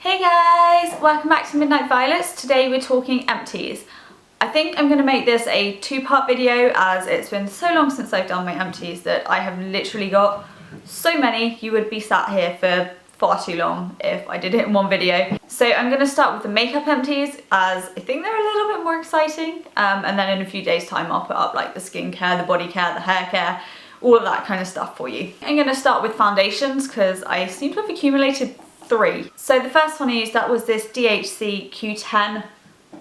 Hey guys, welcome back to Midnight Violets. Today we're talking empties. I think I'm going to make this a two-part video as it's been so long since I've done my empties that I have literally got so many. You would be sat here for far too long if I did it in one video. So I'm going to start with the makeup empties as I think they're a little bit more exciting, and then in a few days time I'll put up like the skincare, the body care, the hair care, all of that kind of stuff for you. I'm going to start with foundations because I seem to have accumulated 3. So the first one I used, that was this DHC Q10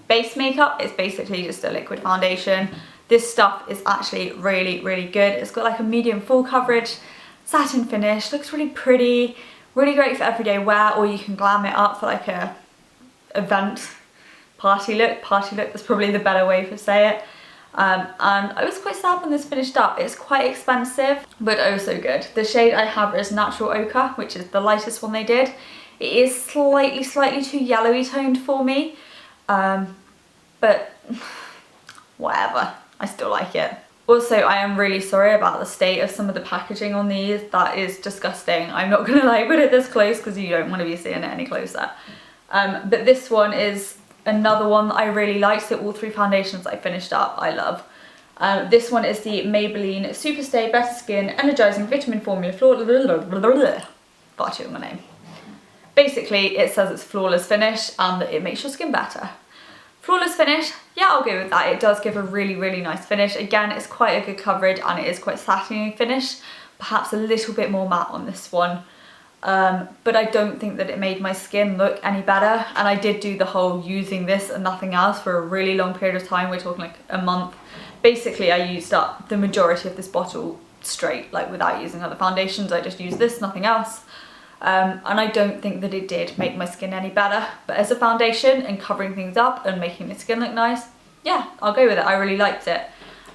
base makeup. It's basically just a liquid foundation. This stuff is actually really good. It's got like a medium full coverage, satin finish, looks really pretty, really great for everyday wear, or you can glam it up for like a event party look. That's probably the better way to say it. And I was quite sad when this finished up. It's quite expensive, but oh so good. The shade I have is Natural Ocher, which is the lightest one they did. It is slightly too yellowy toned for me, but whatever, I still like it. Also, I am really sorry about the state of some of the packaging on these. That is disgusting. I'm not gonna like put it this close because you don't want to be seeing it any closer. But this one is another one that I really like. So all 3 foundations I finished up, I love. This one is the Maybelline Superstay Better Skin Energizing Vitamin Formula Far too long a name. Basically, it says it's flawless finish and that it makes your skin better. Flawless finish, yeah, I'll go with that. It does give a really nice finish. Again, it's quite a good coverage and it is quite satiny finish. Perhaps a little bit more matte on this one. But I don't think that it made my skin look any better. And I did do the whole using this and nothing else for a really long period of time. We're talking like a month. Basically, I used up the majority of this bottle straight, like without using other foundations. I just used this, nothing else. And I don't think that it did make my skin any better. But as a foundation and covering things up and making my skin look nice, yeah, I'll go with it. I really liked it.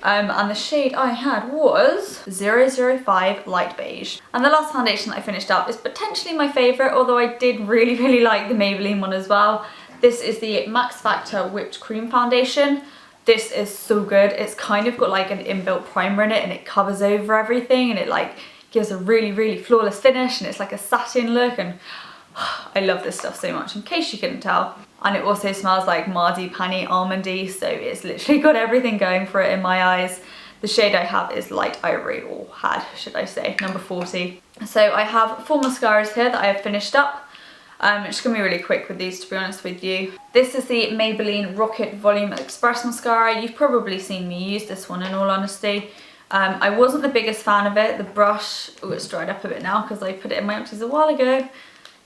And the shade I had was 005 Light Beige. And the last foundation that I finished up is potentially my favourite, although I did really like the Maybelline one as well. This is the Max Factor Whipped Cream Foundation. This is so good. It's kind of got like an inbuilt primer in it and it covers over everything and it like gives a really flawless finish and it's like a satin look, and I love this stuff so much in case you couldn't tell. And it also smells like marzipan-y, almondy, so it's literally got everything going for it in my eyes. The shade I have is Light Ivory, or had, should I say, number 40. So I have 4 mascaras here that I have finished up. I'm just going to be really quick with these, to be honest with you. This is the Maybelline Rockin Volume Express Mascara. You've probably seen me use this one in all honesty. I wasn't the biggest fan of it. The brush, oh, it's dried up a bit now because I put it in my empties a while ago.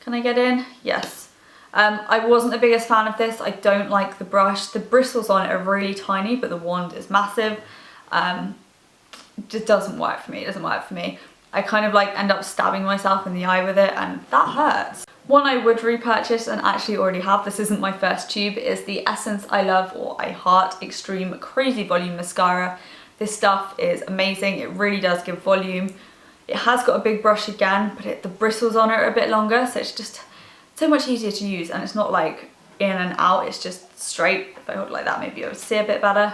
Can I get in? Yes. I wasn't the biggest fan of this. I don't like the brush. The bristles on it are really tiny, but the wand is massive. It just doesn't work for me. It doesn't work for me. I kind of like end up stabbing myself in the eye with it, and that hurts. One I would repurchase and actually already have, this isn't my first tube, is the Essence I Love or I Heart Extreme Crazy Volume Mascara. This stuff is amazing. It really does give volume. It has got a big brush again, but the bristles on it are a bit longer, so it's just so much easier to use, and it's not like in and out, it's just straight. If I hold it like that, maybe I would see a bit better,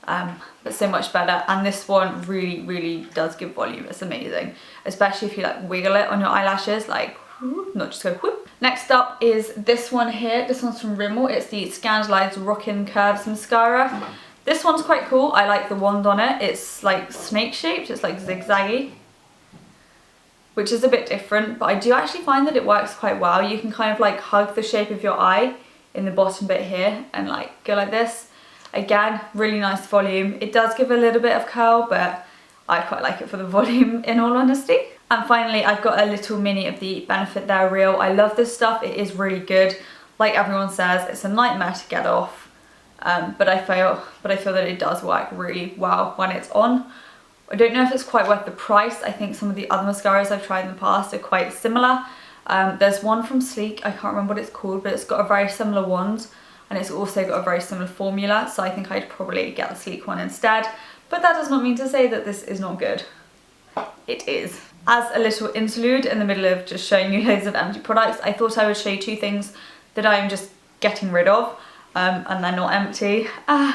but so much better. And this one really does give volume. It's amazing, especially if you like wiggle it on your eyelashes, like not just go whoop. Next up is this one here. This one's from Rimmel. It's the Sandal'Eyes Rockin Curves Mascara. This one's quite cool. I like the wand on it. It's like snake shaped, it's like zigzaggy, which is a bit different, but I do actually find that it works quite well. You can kind of like hug the shape of your eye in the bottom bit here and like go like this. Again, really nice volume. It does give a little bit of curl, but I quite like it for the volume in all honesty. And finally, I've got a little mini of the Benefit They're Real. I love this stuff. It is really good. Like everyone says, it's a nightmare to get off. But I feel that it does work really well when it's on. I don't know if it's quite worth the price. I think some of the other mascaras I've tried in the past are quite similar. There's one from Sleek, I can't remember what it's called, but it's got a very similar wand and it's also got a very similar formula, so I think I'd probably get the Sleek one instead. But that does not mean to say that this is not good. It is. As a little interlude in the middle of just showing you loads of empty products, I thought I would show you 2 things that I'm just getting rid of. And they're not empty.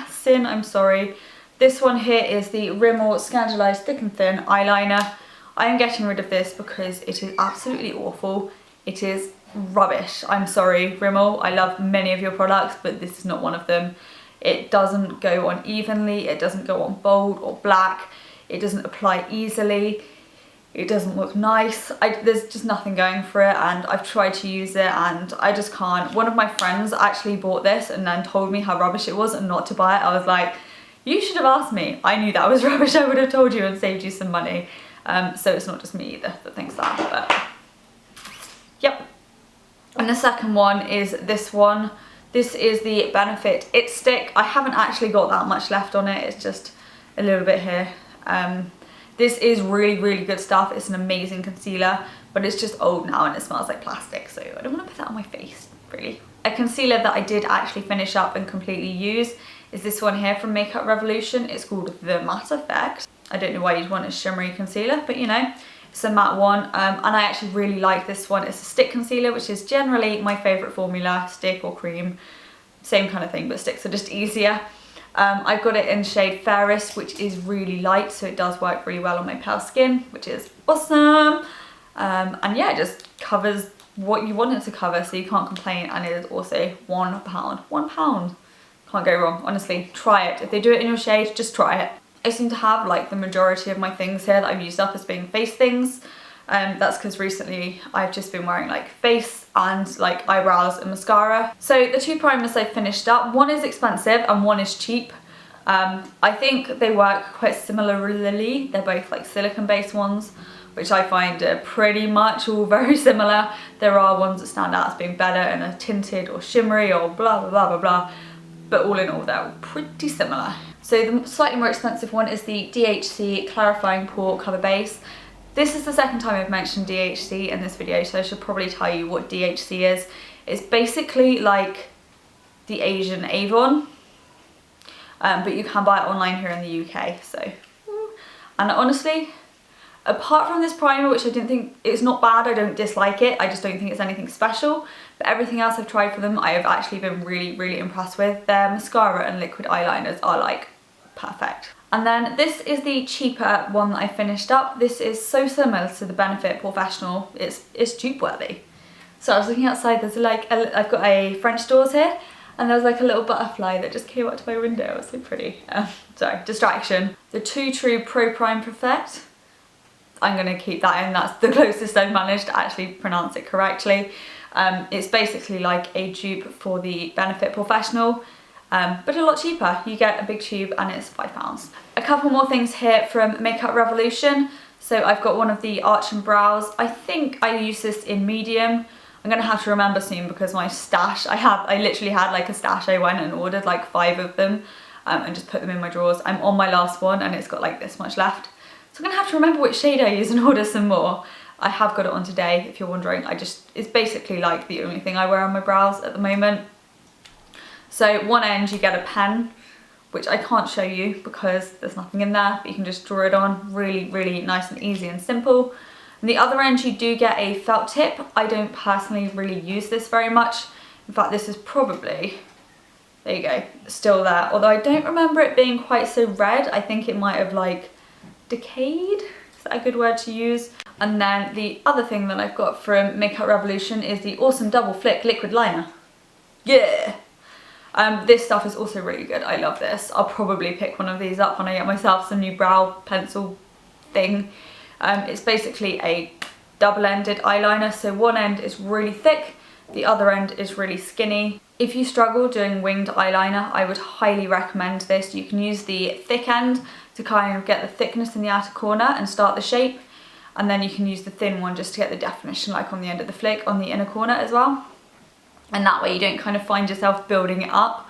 Sin, I'm sorry. This one here is the Rimmel Sandal'Eyes Thick and Thin Eyeliner. I am getting rid of this because it is absolutely awful. It is rubbish. I'm sorry, Rimmel. I love many of your products, but this is not one of them. It doesn't go on evenly, it doesn't go on bold or black, it doesn't apply easily, it doesn't look nice. There's just nothing going for it, and I've tried to use it and I just can't. One of my friends actually bought this and then told me how rubbish it was and not to buy it. I was like, you should have asked me. I knew that was rubbish, I would have told you and saved you some money. So it's not just me either that thinks that, but yep. And the second one is this one. This is the Benefit It Stick. I haven't actually got that much left on it, it's just a little bit here. This is really, really good stuff. It's an amazing concealer, but it's just old now and it smells like plastic, so I don't want to put that on my face, really. A concealer that I did actually finish up and completely use is this one here from Makeup Revolution. It's called the Matte Effect. I don't know why you'd want a shimmery concealer, but you know, it's a matte one, and I actually really like this one. It's a stick concealer, which is generally my favourite formula, stick or cream, same kind of thing, but sticks are just easier. I've got it in shade Fairest, which is really light, so it does work really well on my pale skin, which is awesome. And yeah, it just covers what you want it to cover, so you can't complain, and it is also £1. £1. Can't go wrong, honestly. Try it. If they do it in your shade, just try it. I seem to have like the majority of my things here that I've used up as being face things. That's because recently I've just been wearing like face and like eyebrows and mascara. So the two primers I finished up, one is expensive and one is cheap. I think they work quite similarly. They're both like silicone based ones, which I find are pretty much all very similar. There are ones that stand out as being better and are tinted or shimmery or blah blah blah blah blah, but all in all they're all pretty similar. So the slightly more expensive one is the DHC Clarifying Pore Cover Base. This is the second time I've mentioned DHC in this video, so I should probably tell you what DHC is. It's basically like the Asian Avon, but you can buy it online here in the UK. So, and honestly, apart from this primer, which I didn't think, it's not bad, I don't dislike it, I just don't think it's anything special, but everything else I've tried for them I have actually been really, really impressed with. Their mascara and liquid eyeliners are like perfect. And then this is the cheaper one that I finished up. This is so similar to the Benefit Professional, it's dupe worthy. So I was looking outside, there's like, I've got a French doors here, and there was like a little butterfly that just came up to my window. It was so pretty. Sorry, distraction. The Too True Pro Prime Perfect. I'm gonna keep that in, that's the closest I've managed to actually pronounce it correctly. It's basically like a dupe for the Benefit Professional, but a lot cheaper. You get a big tube and it's £5. A couple more things here from Makeup Revolution. So I've got one of the Arch and Brows. I think I use this in medium. I'm gonna have to remember soon because my stash, I literally had like a stash. I went and ordered like 5 of them and just put them in my drawers. I'm on my last one and it's got like this much left. So I'm gonna have to remember which shade I use and order some more. I have got it on today, if you're wondering. It's basically like the only thing I wear on my brows at the moment. So one end you get a pen, which I can't show you because there's nothing in there, but you can just draw it on. Really, really nice and easy and simple. And the other end you do get a felt tip. I don't personally really use this very much. In fact, this is probably, there you go, still there. Although I don't remember it being quite so red. I think it might have like decayed. Is that a good word to use? And then the other thing that I've got from Makeup Revolution is the Awesome Double Flick Liquid Liner. Yeah! This stuff is also really good. I love this. I'll probably pick one of these up when I get myself some new brow pencil thing. It's basically a double-ended eyeliner, so one end is really thick, the other end is really skinny. If you struggle doing winged eyeliner, I would highly recommend this. You can use the thick end to kind of get the thickness in the outer corner and start the shape, and then you can use the thin one just to get the definition, like on the end of the flick on the inner corner as well. And that way you don't kind of find yourself building it up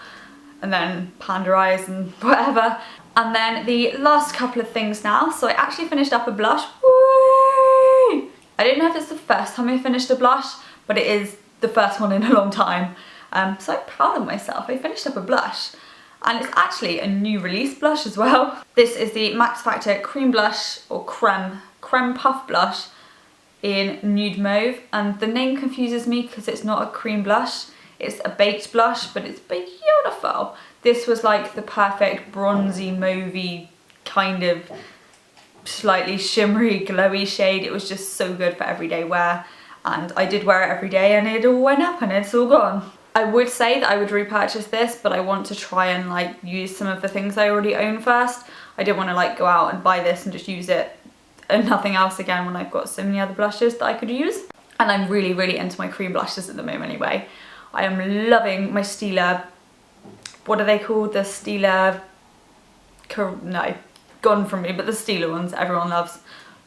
and then panda eyes and whatever. And then the last couple of things now. So I actually finished up a blush. Whee! I don't know if it's the first time I finished a blush, but it is the first one in a long time. So I'm proud of myself. I finished up a blush. And it's actually a new release blush as well. This is the Max Factor Cream Blush, or Creme Puff Blush in Nude Mauve, and the name confuses me because it's not a cream blush, it's a baked blush, but it's beautiful. This was like the perfect bronzy, mauvey, kind of slightly shimmery, glowy shade. It was just so good for everyday wear, and I did wear it every day and it all went up and it's all gone. I would say that I would repurchase this, but I want to try and like use some of the things I already own first. I didn't want to like go out and buy this and just use it and nothing else again when I've got so many other blushes that I could use. And I'm really, really into my cream blushes at the moment anyway. I am loving my Stila, what are they called? The Stila, no, gone from me, but the Stila ones everyone loves.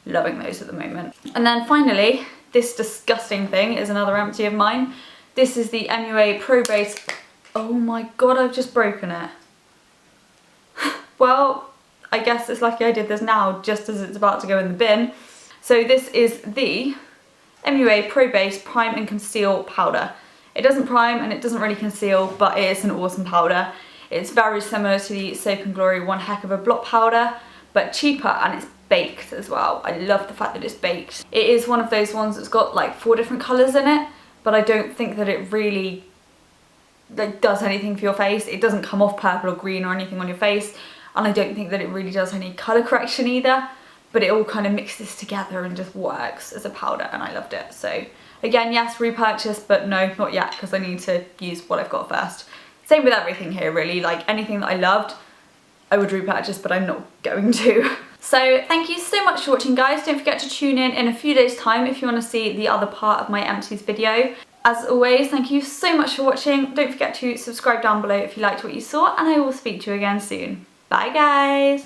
Loving those at the moment. And then finally, this disgusting thing is another empty of mine. This is the MUA Pro Base. Oh my god, I've just broken it. Well, I guess it's lucky I did this now, just as it's about to go in the bin. So this is the MUA Pro Base Prime and Conceal Powder. It doesn't prime and it doesn't really conceal, but it is an awesome powder. It's very similar to the Soap and Glory One Heck of a Blot powder, but cheaper, and it's baked as well. I love the fact that it's baked. It is one of those ones that's got like 4 different colours in it, but I don't think that it really like does anything for your face. It doesn't come off purple or green or anything on your face, and I don't think that it really does any colour correction either, but it all kind of mixes together and just works as a powder, and I loved it. So again, yes, repurchase, but no, not yet, because I need to use what I've got first. Same with everything here really, like anything that I loved, I would repurchase, but I'm not going to. So thank you so much for watching, guys. Don't forget to tune in a few days' time if you want to see the other part of my empties video. As always, thank you so much for watching. Don't forget to subscribe down below if you liked what you saw, and I will speak to you again soon. Bye, guys.